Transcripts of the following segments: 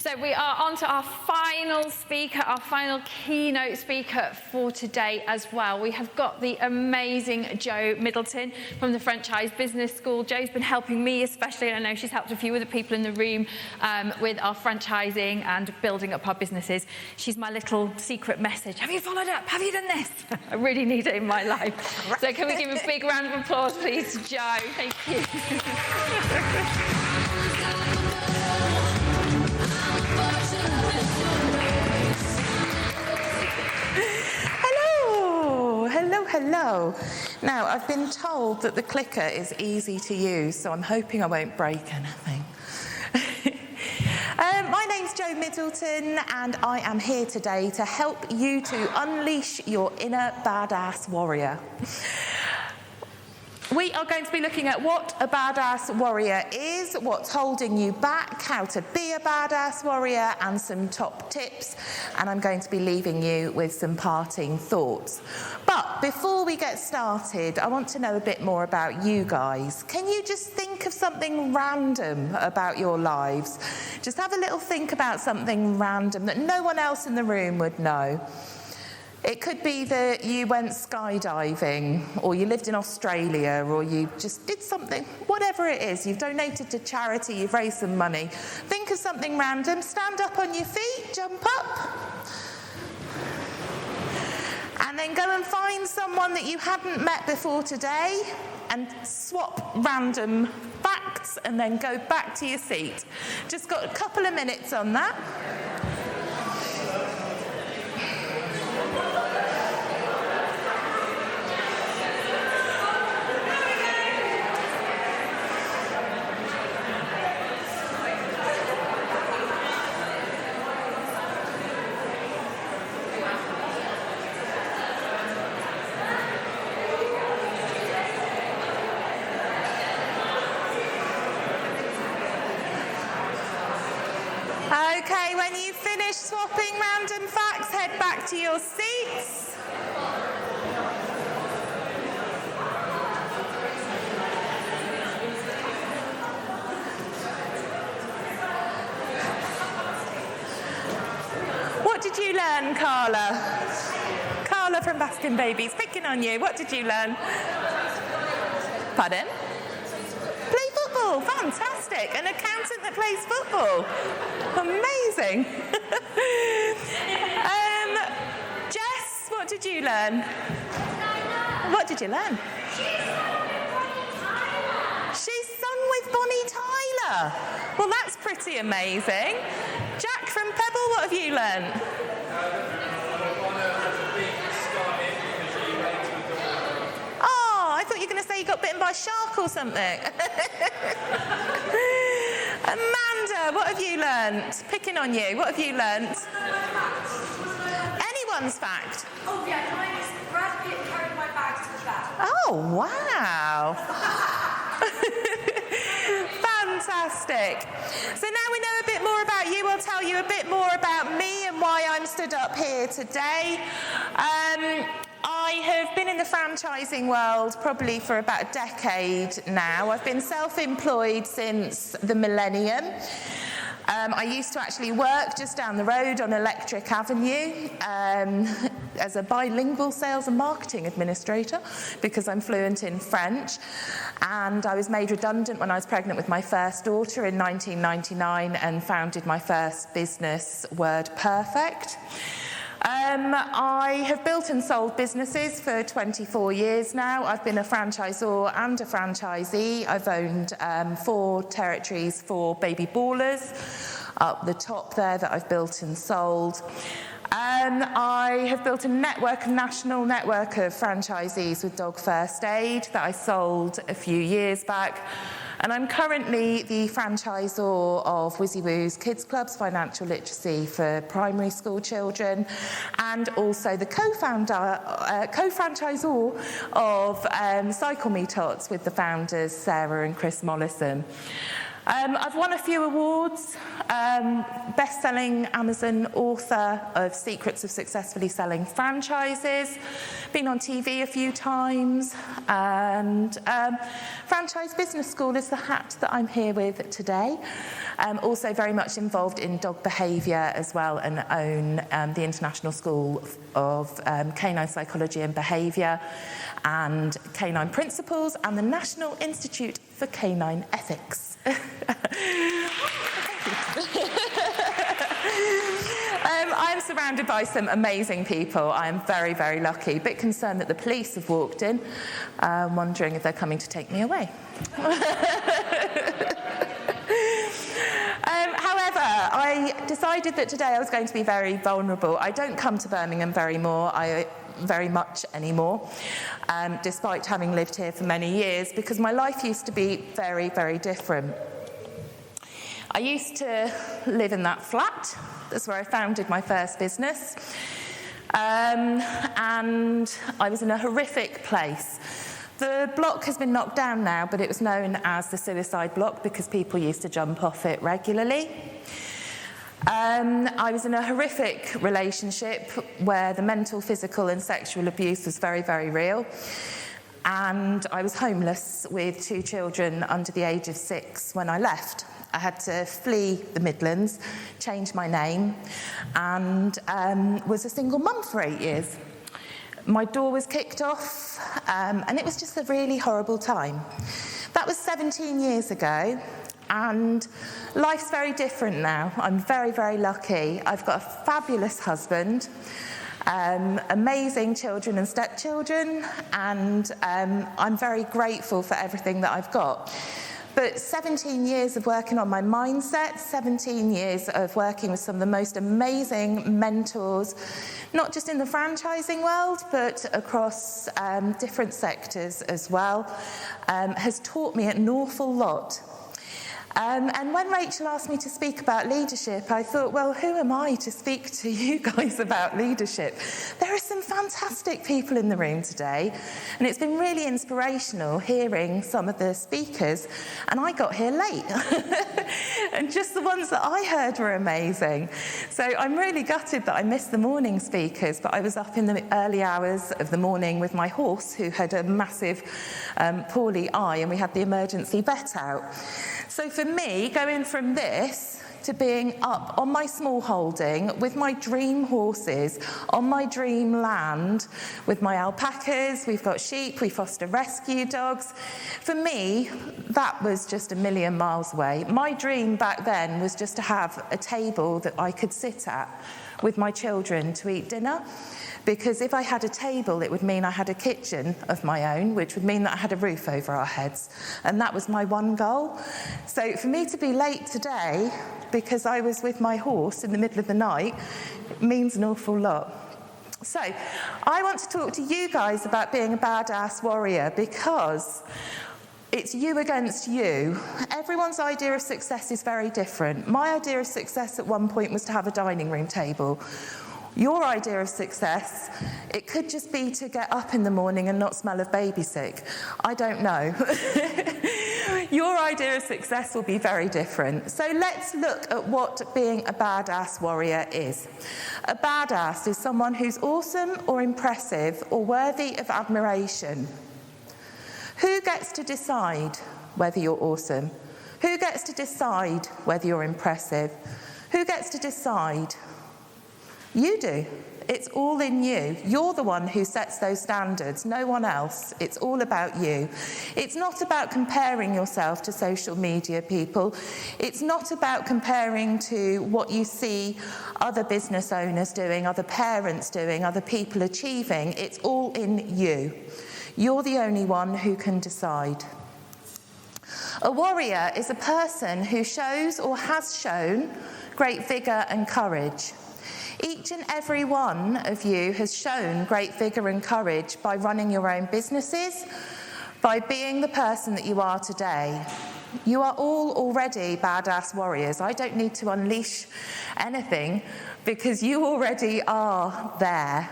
So we are on to our final speaker, our final keynote speaker for today as well. We have got the amazing Jo Middleton from the Franchise Business School. Jo's been helping me especially, and I know she's helped a few other people in the room with our franchising and building up our businesses. She's my little secret message. Have you followed up? Have you done this? I really need it in my life. So can we give a big round of applause, please, Jo? Thank you. Hello. Now, I've been told that the clicker is easy to use, so I'm hoping I won't break anything. My name's Jo Middleton, and I am here today to help you to unleash your inner badass warrior. We are going to be looking at what a badass warrior is, what's holding you back, how to be a badass warrior, and some top tips. And I'm going to be leaving you with some parting thoughts. But before we get started, I want to know a bit more about you guys. Can you just think of something random about your lives? Just have a little think about something random that no one else in the room would know. It could be that you went skydiving, or you lived in Australia, or you just did something, whatever it is. You've donated to charity, you've raised some money. Think of something random, stand up on your feet, jump up. And then go and find someone that you hadn't met before today and swap random facts and then go back to your seat. Just got a couple of minutes on that. Okay, when you finish swapping random facts, head back to your seats. What did you learn, Carla? Carla from Baskin Babies, picking on you. What did you learn? Pardon? Play football, fantastic. An accountant that plays football. Amazing. Jess, what did you learn? What did you learn? She's sung with Bonnie Tyler. Well, that's pretty amazing. Jack from Pebble, what have you learned? Oh, I thought you were going to say you got bitten by a shark or something. Amanda, what have you learnt? Picking on you, what have you learnt? Anyone's fact? Oh yeah, mine is Brad Pitt carried my bags to the vet. Oh, wow. Fantastic. So now we know a bit more about you. I'll tell you a bit more about me and why I'm stood up here today. I have been in the franchising world probably for about a decade now. I've been self-employed since the millennium. I used to actually work just down the road on Electric Avenue as a bilingual sales and marketing administrator because I'm fluent in French. And I was made redundant when I was pregnant with my first daughter in 1999 and founded my first business, Word Perfect. I have built and sold businesses for 24 years now. I've been a franchisor and a franchisee. I've owned 4 territories for baby ballers up the top there that I've built and sold. I have built a national network of franchisees with Dog First Aid that I sold a few years back. And I'm currently the franchisor of Wizzy Woo's Kids Clubs Financial Literacy for primary school children, and also the co-franchisor of Cycle Me Tots with the founders Sarah and Chris Mollison. I've won a few awards, best-selling Amazon author of Secrets of Successfully Selling Franchises, been on TV a few times, and Franchise Business School is the hat that I'm here with today. Also very much involved in dog behaviour as well, and own the International School of Canine Psychology and Behaviour and Canine Principles and the National Institute for Canine Ethics. I'm surrounded by some amazing people. I am very, very lucky. A bit concerned that the police have walked in, wondering if they're coming to take me away. However, I decided that today I was going to be very vulnerable. I don't come to Birmingham very much anymore, despite having lived here for many years, because my life used to be very, very different. I used to live in that flat. That's where I founded my first business. And I was in a horrific place. The block has been knocked down now, but it was known as the suicide block because people used to jump off it regularly. I was in a horrific relationship where the mental, physical and sexual abuse was very, very real. And I was homeless with 2 children under the age of 6 when I left. I had to flee the Midlands, change my name, and was a single mum for 8 years. My door was kicked off, and it was just a really horrible time. That was 17 years ago, and life's very different now. I'm very, very lucky. I've got a fabulous husband, amazing children and stepchildren, and I'm very grateful for everything that I've got. But 17 years of working on my mindset, 17 years of working with some of the most amazing mentors, not just in the franchising world, but across different sectors as well, has taught me an awful lot. And when Rachel asked me to speak about leadership, I thought, well, who am I to speak to you guys about leadership? There are some fantastic people in the room today, and it's been really inspirational hearing some of the speakers, and I got here late. And just the ones that I heard were amazing. So I'm really gutted that I missed the morning speakers, but I was up in the early hours of the morning with my horse, who had a massive poorly eye, and we had the emergency vet out. So for me, going from this to being up on my small holding with my dream horses, on my dream land, with my alpacas, we've got sheep, we foster rescue dogs. For me, that was just a million miles away. My dream back then was just to have a table that I could sit at with my children to eat dinner. Because if I had a table, it would mean I had a kitchen of my own, which would mean that I had a roof over our heads. And that was my one goal. So for me to be late today, because I was with my horse in the middle of the night, means an awful lot. So I want to talk to you guys about being a badass warrior, because it's you against you. Everyone's idea of success is very different. My idea of success at one point was to have a dining room table. Your idea of success, it could just be to get up in the morning and not smell of baby sick. I don't know. Your idea of success will be very different. So let's look at what being a badass warrior is. A badass is someone who's awesome or impressive or worthy of admiration. Who gets to decide whether you're awesome? Who gets to decide whether you're impressive? Who gets to decide? You do. It's all in you. You're the one who sets those standards, no one else. It's all about you. It's not about comparing yourself to social media people. It's not about comparing to what you see other business owners doing, other parents doing, other people achieving. It's all in you. You're the only one who can decide. A warrior is a person who shows or has shown great vigour and courage. Each and every one of you has shown great vigour and courage by running your own businesses, by being the person that you are today. You are all already badass warriors. I don't need to unleash anything because you already are there.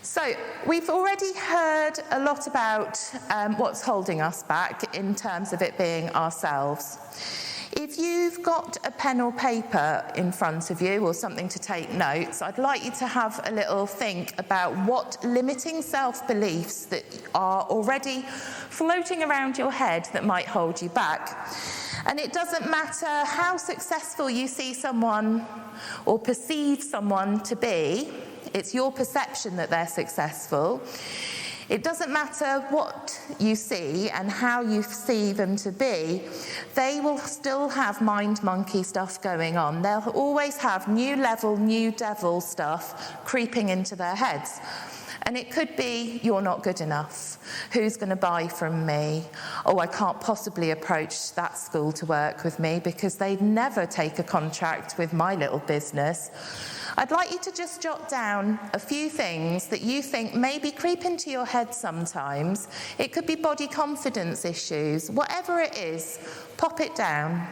So we've already heard a lot about what's holding us back in terms of it being ourselves. If you've got a pen or paper in front of you or something to take notes, I'd like you to have a little think about what limiting self-beliefs that are already floating around your head that might hold you back. And it doesn't matter how successful you see someone or perceive someone to be, it's your perception that they're successful. It doesn't matter what you see and how you see them to be, they will still have mind monkey stuff going on. They'll always have new level, new devil stuff creeping into their heads. And it could be, you're not good enough. Who's going to buy from me? Oh, I can't possibly approach that school to work with me because they'd never take a contract with my little business. I'd like you to just jot down a few things that you think maybe creep into your head sometimes. It could be body confidence issues. Whatever it is, pop it down.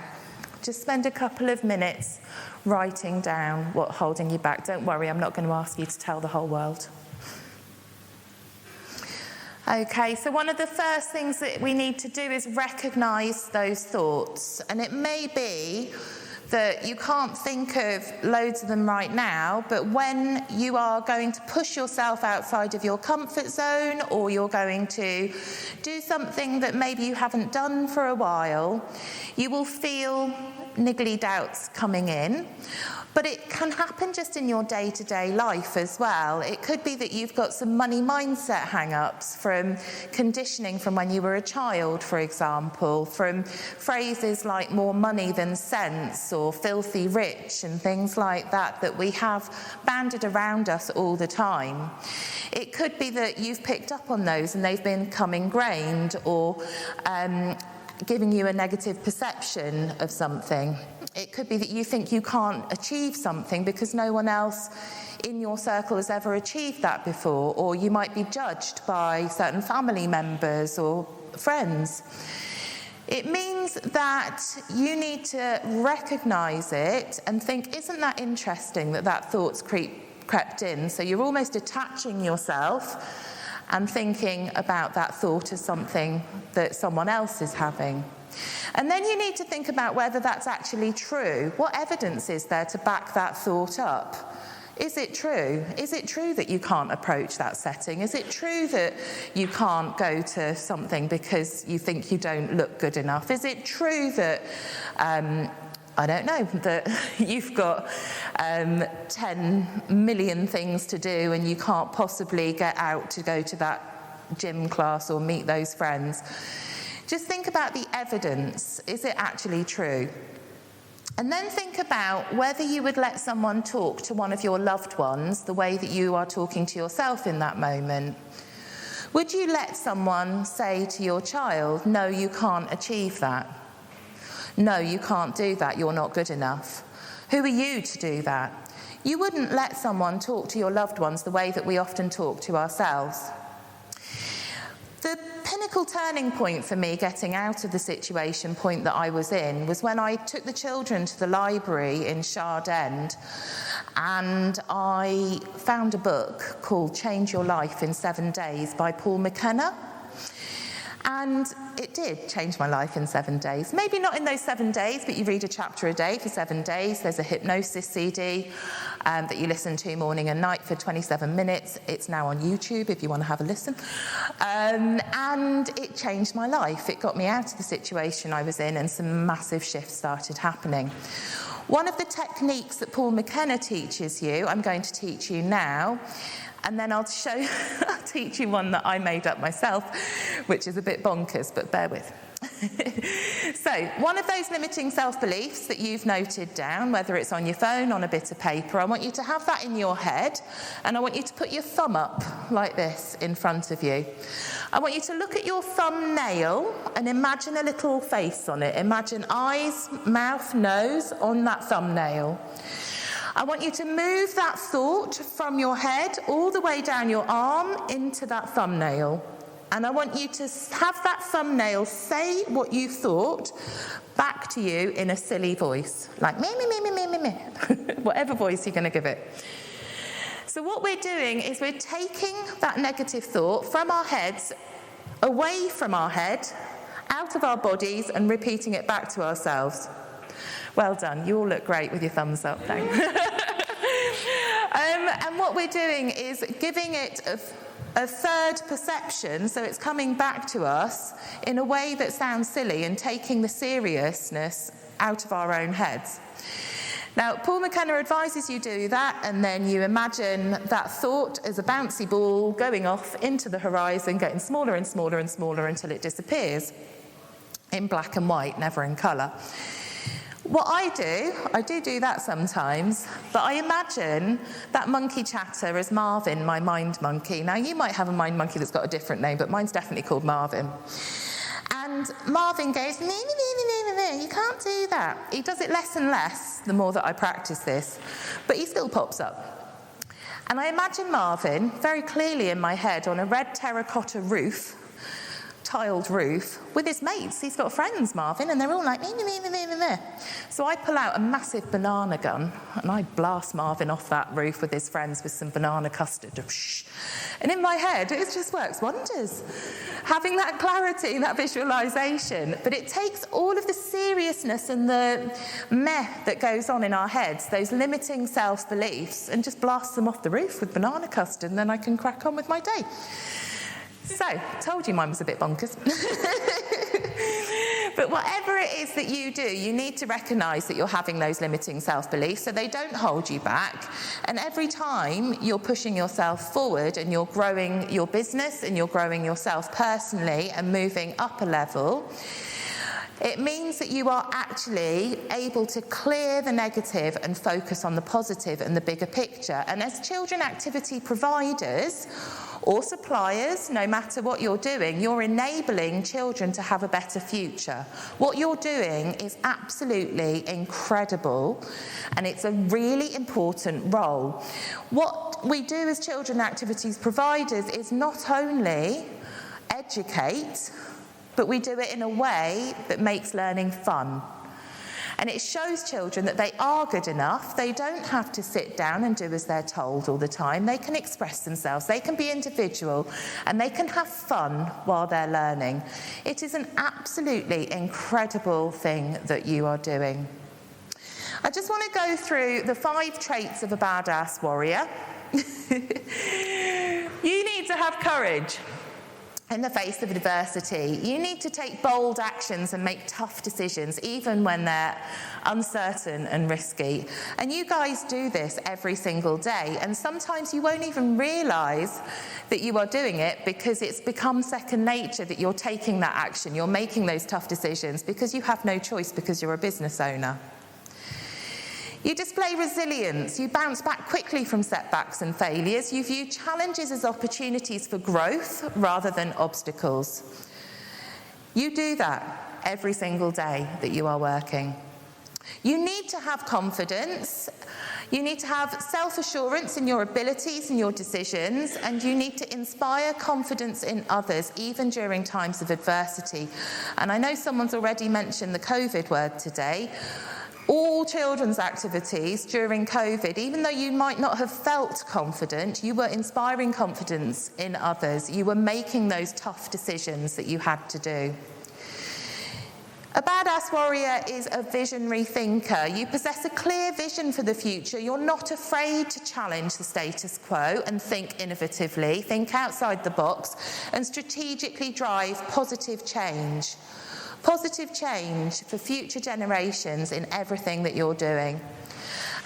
Just spend a couple of minutes writing down what's holding you back. Don't worry, I'm not going to ask you to tell the whole world. Okay, so one of the first things that we need to do is recognise those thoughts. And it may be that you can't think of loads of them right now, but when you are going to push yourself outside of your comfort zone, or you're going to do something that maybe you haven't done for a while, you will feel niggly doubts coming in. But it can happen just in your day-to-day life as well. It could be that you've got some money mindset hang-ups from conditioning from when you were a child, for example, from phrases like more money than sense or filthy rich and things like that that we have banded around us all the time. It could be that you've picked up on those and they've become ingrained or giving you a negative perception of something. It could be that you think you can't achieve something because no one else in your circle has ever achieved that before, or you might be judged by certain family members or friends. It means that you need to recognise it and think, isn't that interesting that that thought's crept in? So you're almost attaching yourself and thinking about that thought as something that someone else is having. And then you need to think about whether that's actually true. What evidence is there to back that thought up? Is it true? Is it true that you can't approach that setting? Is it true that you can't go to something because you think you don't look good enough? Is it true that I don't know, that you've got 10 million things to do and you can't possibly get out to go to that gym class or meet those friends? Just think about the evidence. Is it actually true? And then think about whether you would let someone talk to one of your loved ones the way that you are talking to yourself in that moment. Would you let someone say to your child, no, you can't achieve that? No, you can't do that, you're not good enough. Who are you to do that? You wouldn't let someone talk to your loved ones the way that we often talk to ourselves. The pinnacle turning point for me getting out of the situation point that I was in was when I took the children to the library in Shard End and I found a book called Change Your Life in 7 Days by Paul McKenna. And it did change my life in 7 days. Maybe not in those 7 days, but you read a chapter a day for 7 days. There's a hypnosis CD that you listen to morning and night for 27 minutes. It's now on YouTube if you want to have a listen. And it changed my life. It got me out of the situation I was in and some massive shifts started happening. One of the techniques that Paul McKenna teaches you, I'm going to teach you now. And then I'll teach you one that I made up myself, which is a bit bonkers, but bear with. So, one of those limiting self-beliefs that you've noted down, whether it's on your phone, on a bit of paper, I want you to have that in your head, and I want you to put your thumb up like this in front of you. I want you to look at your thumbnail and imagine a little face on it. Imagine eyes, mouth, nose on that thumbnail. I want you to move that thought from your head all the way down your arm into that thumbnail. And I want you to have that thumbnail say what you thought back to you in a silly voice, like me, me, me, me, me, me, me, whatever voice you're going to give it. So what we're doing is we're taking that negative thought from our heads, away from our head, out of our bodies, and repeating it back to ourselves. Well done. You all look great with your thumbs up. Thanks. And what we're doing is giving it a third perception, so it's coming back to us in a way that sounds silly and taking the seriousness out of our own heads. Now, Paul McKenna advises you do that, and then you imagine that thought as a bouncy ball going off into the horizon, getting smaller and smaller and smaller until it disappears in black and white, never in colour. What I do that sometimes, but I imagine that monkey chatter as Marvin, my mind monkey. Now, you might have a mind monkey that's got a different name, but mine's definitely called Marvin. And Marvin goes, nee, nee, nee, nee, nee, you can't do that. He does it less and less the more that I practice this, but he still pops up. And I imagine Marvin very clearly in my head on a red terracotta roof, tiled roof, with his mates. He's got friends, Marvin, and they're all like, nee, nee, nee, nee, nee, nee. So I pull out a massive banana gun and I blast Marvin off that roof with his friends with some banana custard. And in my head, it just works wonders. Having that clarity, that visualization. But it takes all of the seriousness and the meh that goes on in our heads, those limiting self-beliefs, and just blasts them off the roof with banana custard, and then I can crack on with my day. So, told you mine was a bit bonkers. But whatever it is that you do, you need to recognise that you're having those limiting self-beliefs so they don't hold you back. And every time you're pushing yourself forward and you're growing your business and you're growing yourself personally and moving up a level, it means that you are actually able to clear the negative and focus on the positive and the bigger picture. And as children activity providers or suppliers, no matter what you're doing, you're enabling children to have a better future. What you're doing is absolutely incredible, and it's a really important role. What we do as children activities providers is not only educate, but we do it in a way that makes learning fun. And it shows children that they are good enough. They don't have to sit down and do as they're told all the time. They can express themselves, they can be individual, and they can have fun while they're learning. It is an absolutely incredible thing that you are doing. I just want to go through the 5 traits of a badass warrior. You need to have courage in the face of adversity. You need to take bold actions and make tough decisions, even when they're uncertain and risky. And you guys do this every single day. And sometimes you won't even realise that you are doing it because it's become second nature that you're taking that action. You're making those tough decisions because you have no choice because you're a business owner. You display resilience. You bounce back quickly from setbacks and failures. You view challenges as opportunities for growth rather than obstacles. You do that every single day that you are working. You need to have confidence. You need to have self-assurance in your abilities and your decisions, and you need to inspire confidence in others, even during times of adversity. And I know someone's already mentioned the COVID word today. All children's activities during COVID, even though you might not have felt confident, you were inspiring confidence in others. You were making those tough decisions that you had to do. A badass warrior is a visionary thinker. You possess a clear vision for the future. You're not afraid to challenge the status quo and think innovatively, think outside the box, and strategically drive positive change. Positive change for future generations in everything that you're doing.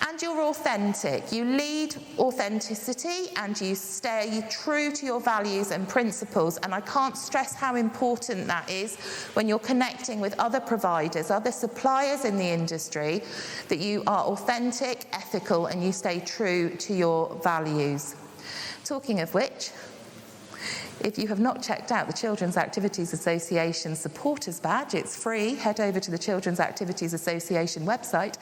And you're authentic. You lead authenticity and you stay true to your values and principles. And I can't stress how important that is when you're connecting with other providers, other suppliers in the industry, that you are authentic, ethical, and you stay true to your values. Talking of which, if you have not checked out the Children's Activities Association supporters badge, it's free. Head over to the Children's Activities Association website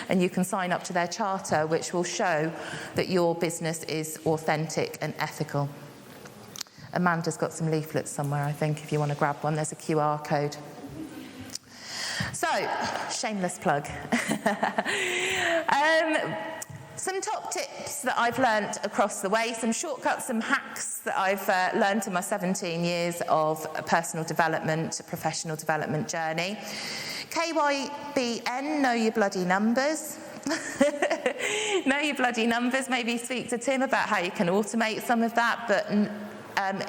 and you can sign up to their charter, which will show that your business is authentic and ethical. Amanda's got some leaflets somewhere, I think, if you want to grab one. There's a QR code. So, shameless plug. Some top tips that I've learnt across the way, some shortcuts, some hacks that I've learnt in my 17 years of personal development, professional development journey. KYBN, know your bloody numbers. Know your bloody numbers. Maybe speak to Tim about how you can automate some of that, but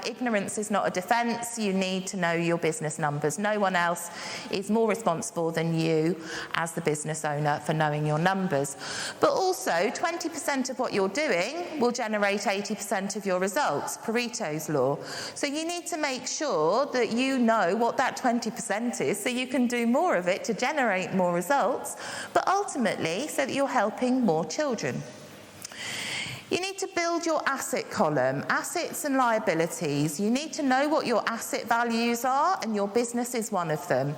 ignorance is not a defence. You need to know your business numbers. No one else is more responsible than you as the business owner for knowing your numbers. But also, 20% of what you're doing will generate 80% of your results, Pareto's law. So you need to make sure that you know what that 20% is so you can do more of it to generate more results, but ultimately so that you're helping more children. You need to build your asset column, assets and liabilities. You need to know what your asset values are, and your business is one of them.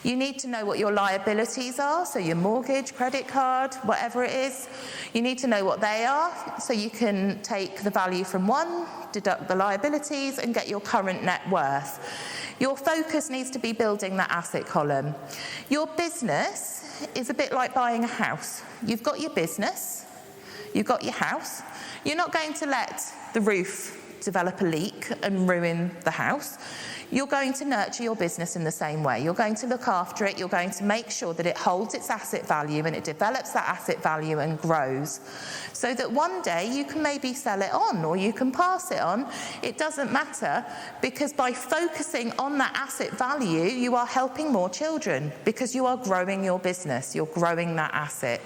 You need to know what your liabilities are, so your mortgage, credit card, whatever it is. You need to know what they are, so you can take the value from one, deduct the liabilities, and get your current net worth. Your focus needs to be building that asset column. Your business is a bit like buying a house. You've got your business, you've got your house. You're not going to let the roof develop a leak and ruin the house. You're going to nurture your business in the same way. You're going to look after it. You're going to make sure that it holds its asset value and it develops that asset value and grows, so that one day you can maybe sell it on or you can pass it on. It doesn't matter, because by focusing on that asset value, you are helping more children because you are growing your business. You're growing that asset.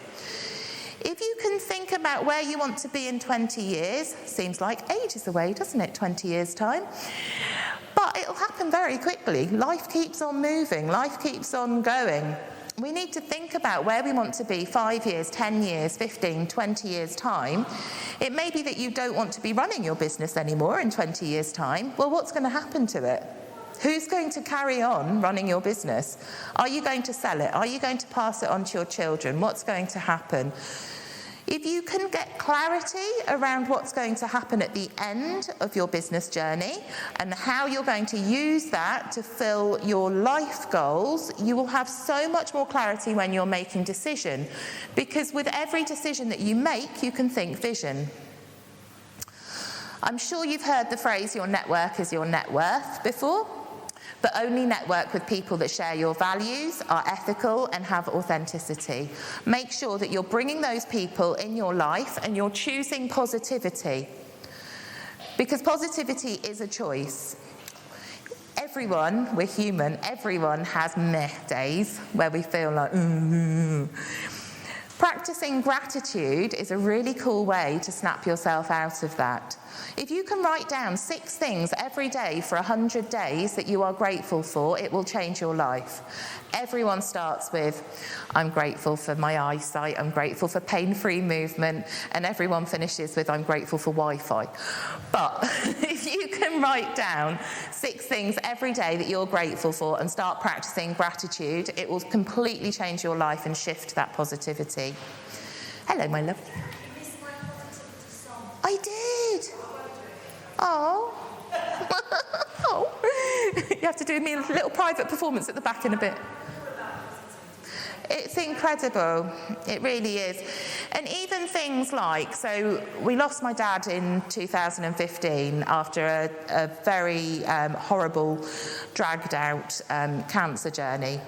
If you can think about where you want to be in 20 years, seems like ages away, doesn't it, 20 years' time? But it'll happen very quickly. Life keeps on moving, life keeps on going. We need to think about where we want to be 5 years, 10 years, 15, 20 years' time. It may be that you don't want to be running your business anymore in 20 years' time. Well, what's going to happen to it? Who's going to carry on running your business? Are you going to sell it? Are you going to pass it on to your children? What's going to happen? If you can get clarity around what's going to happen at the end of your business journey and how you're going to use that to fill your life goals, you will have so much more clarity when you're making decision. Because with every decision that you make, you can think vision. I'm sure you've heard the phrase, your network is your net worth, before. But only network with people that share your values, are ethical and have authenticity. Make sure that you're bringing those people in your life and you're choosing positivity. Because positivity is a choice. Everyone, we're human, everyone has meh days where we feel like, Practicing gratitude is a really cool way to snap yourself out of that. If you can write down 6 things every day for 100 days that you are grateful for, it will change your life. Everyone starts with, I'm grateful for my eyesight, I'm grateful for pain-free movement, and everyone finishes with, I'm grateful for Wi-Fi. But if you can write down 6 things every day that you're grateful for and start practicing gratitude, it will completely change your life and shift that positivity. Hello, my love. I did. Oh. Oh. You have to do me a little private performance at the back in a bit. It's incredible. It really is. And even things like, so we lost my dad in 2015 after a very horrible, dragged out cancer journey.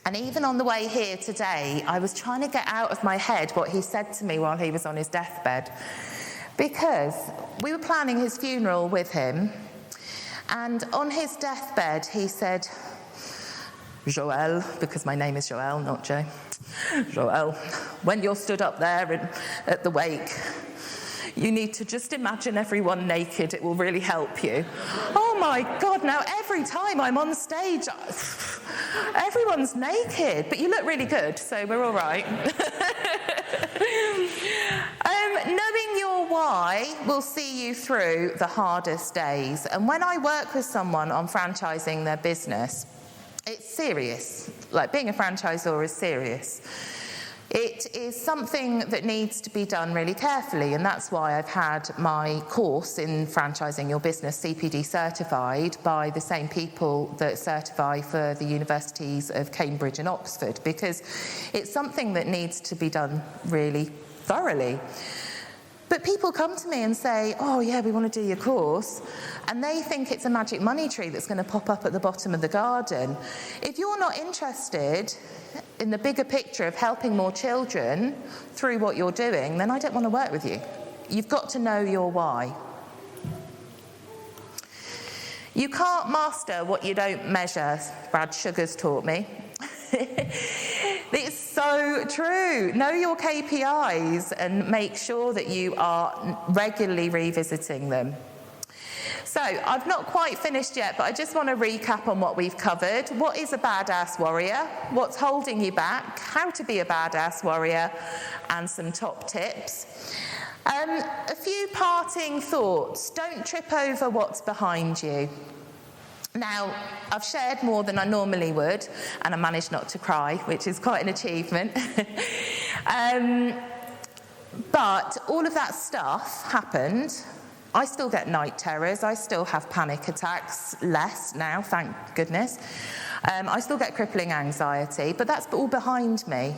And even on the way here today, I was trying to get out of my head what he said to me while he was on his deathbed. Because we were planning his funeral with him, and on his deathbed he said, Joelle, because my name is Joelle, not Jo. Joelle, when you're stood up there at the wake, you need to just imagine everyone naked. It will really help you. Oh my God, now every time I'm on stage, everyone's naked, but you look really good, so we're all right. Knowing your why will see you through the hardest days. And when I work with someone on franchising their business, it's serious. Like, being a franchisor is serious. It is something that needs to be done really carefully, and that's why I've had my course in franchising your business CPD certified by the same people that certify for the universities of Cambridge and Oxford, because it's something that needs to be done really thoroughly. But people come to me and say, oh yeah, we want to do your course, and they think it's a magic money tree that's going to pop up at the bottom of the garden. If you're not interested in the bigger picture of helping more children through what you're doing, then I don't want to work with you. You've got to know your why. You can't master what you don't measure, Brad Sugars taught me. It's so true. Know your KPIs and make sure that you are regularly revisiting them. So I've not quite finished yet, but I just want to recap on what we've covered. What is a badass warrior? What's holding you back? How to be a badass warrior? And some top tips. A few parting thoughts. Don't trip over what's behind you. Now, I've shared more than I normally would, and I managed not to cry, which is quite an achievement. But all of that stuff happened. I still get night terrors. I still have panic attacks, less now, thank goodness. I still get crippling anxiety, but that's all behind me.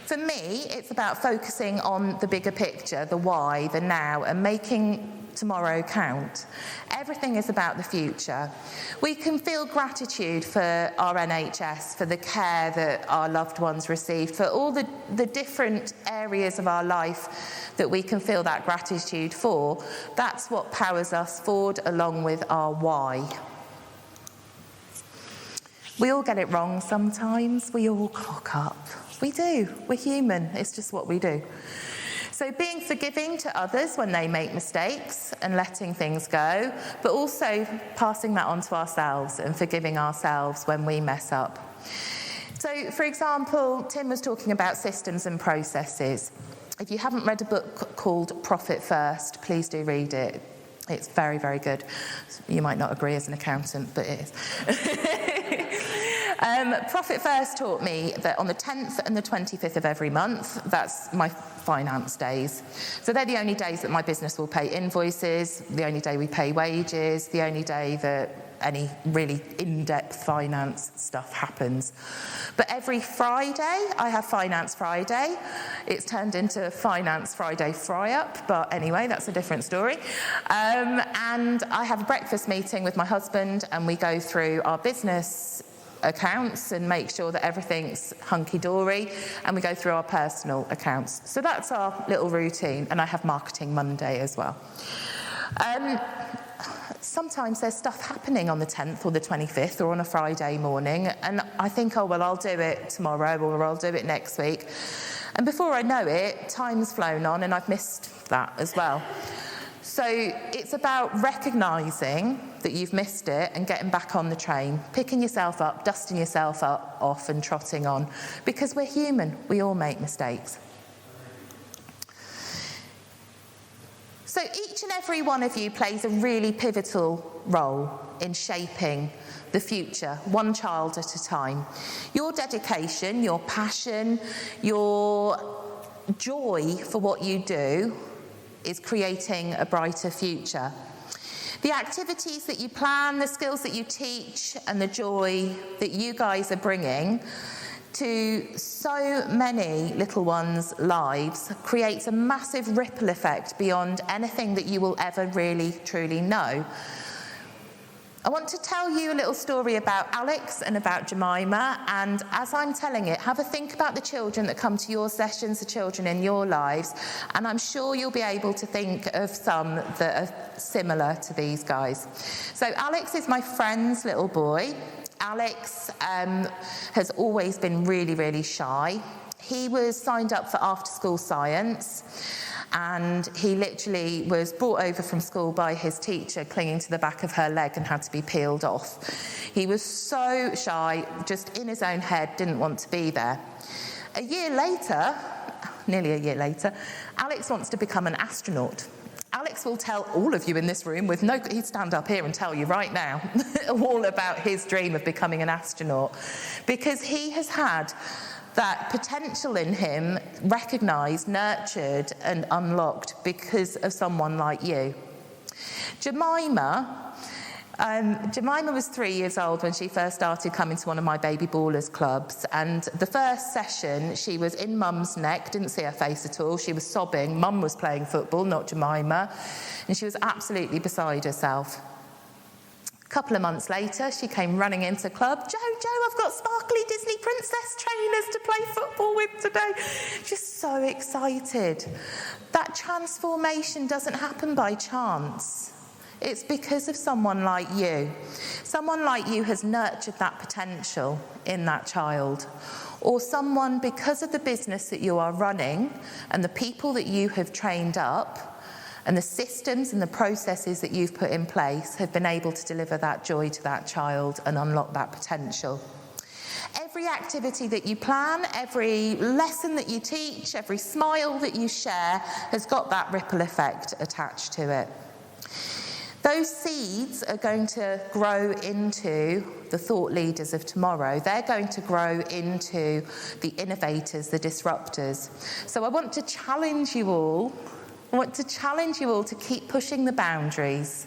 For me, it's about focusing on the bigger picture, the why, the now, and making tomorrow count. Everything is about the future. We can feel gratitude for our NHS, for the care that our loved ones received, for all the different areas of our life that we can feel that gratitude for. That's what powers us forward, along with our why. We all get it wrong sometimes. We all cock up. We do. We're human. It's just what we do. So being forgiving to others when they make mistakes and letting things go, but also passing that on to ourselves and forgiving ourselves when we mess up. So, for example, Tim was talking about systems and processes. If you haven't read a book called Profit First, please do read it. It's very, very good. You might not agree as an accountant, but it is. Profit First taught me that on the 10th and the 25th of every month, that's my finance days. So they're the only days that my business will pay invoices, the only day we pay wages, the only day that any really in-depth finance stuff happens. But every Friday, I have Finance Friday. It's turned into Finance Friday Fry-Up, but anyway, that's a different story. And I have a breakfast meeting with my husband, and we go through our business accounts and make sure that everything's hunky-dory, and we go through our personal accounts. So that's our little routine, and I have Marketing Monday as well. Sometimes there's stuff happening on the 10th or the 25th or on a Friday morning, and I think, oh, well, I'll do it tomorrow or I'll do it next week. And before I know it, time's flown on and I've missed that as well. So it's about recognising that you've missed it and getting back on the train, picking yourself up, dusting yourself off and trotting on, because we're human, we all make mistakes. So each and every one of you plays a really pivotal role in shaping the future, one child at a time. Your dedication, your passion, your joy for what you do is creating a brighter future. The activities that you plan, the skills that you teach, and the joy that you guys are bringing to so many little ones' lives creates a massive ripple effect beyond anything that you will ever really, truly know. I want to tell you a little story about Alex and about Jemima, and as I'm telling it, have a think about the children that come to your sessions, the children in your lives, and I'm sure you'll be able to think of some that are similar to these guys. So Alex is my friend's little boy. Alex has always been really, really shy. He was signed up for after-school science, and he literally was brought over from school by his teacher clinging to the back of her leg and had to be peeled off. He was so shy, just in his own head, didn't want to be there. A year later, nearly a year later, Alex wants to become an astronaut. Alex will tell all of you in this room he'd stand up here and tell you right now all about his dream of becoming an astronaut, because he has had that potential in him recognised, nurtured and unlocked because of someone like you. Jemima, Jemima was 3 years old when she first started coming to one of my baby ballers clubs, and the first session she was in mum's neck, didn't see her face at all, she was sobbing, mum was playing football, not Jemima, and she was absolutely beside herself. A couple of months later, she came running into club. Jo, I've got sparkly Disney princess trainers to play football with today. Just so excited. That transformation doesn't happen by chance. It's because of someone like you. Someone like you has nurtured that potential in that child. Or someone, because of the business that you are running and the people that you have trained up, and the systems and the processes that you've put in place have been able to deliver that joy to that child and unlock that potential. Every activity that you plan, every lesson that you teach, every smile that you share has got that ripple effect attached to it. Those seeds are going to grow into the thought leaders of tomorrow. They're going to grow into the innovators, the disruptors. So I want to challenge you all to keep pushing the boundaries.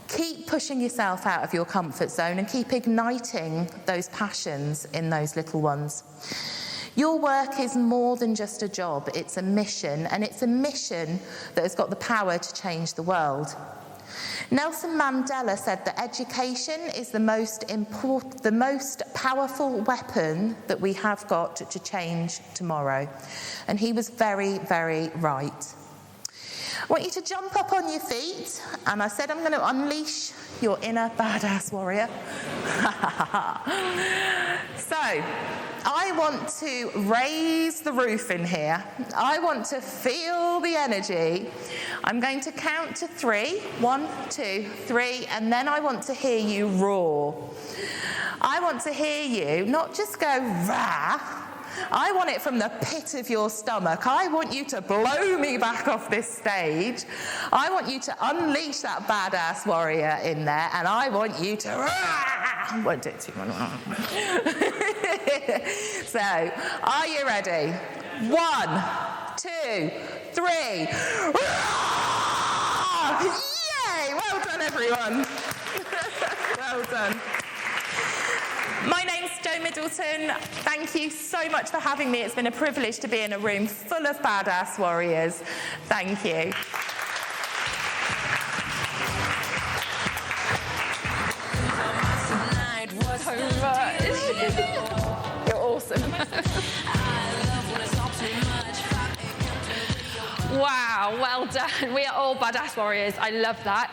Keep pushing yourself out of your comfort zone and keep igniting those passions in those little ones. Your work is more than just a job, it's a mission, and it's a mission that has got the power to change the world. Nelson Mandela said that education is the most powerful weapon that we have got to change tomorrow. And he was very, very right. I want you to jump up on your feet, and I said I'm going to unleash your inner badass warrior. So, I want to raise the roof in here. I want to feel the energy. I'm going to count to 3. 1, 2, 3, and then I want to hear you roar. I want to hear you not just go rah. I want it from the pit of your stomach. I want you to blow me back off this stage. I want you to unleash that badass warrior in there, and I want you to... I won't do it too much. So, are you ready? 1, 2, 3. Yay! Well done, everyone. Well done. My name's Jo Middleton. Thank you so much for having me. It's been a privilege to be in a room full of badass warriors. Thank you. So much. You're awesome. Wow, well done. We are all badass warriors. I love that.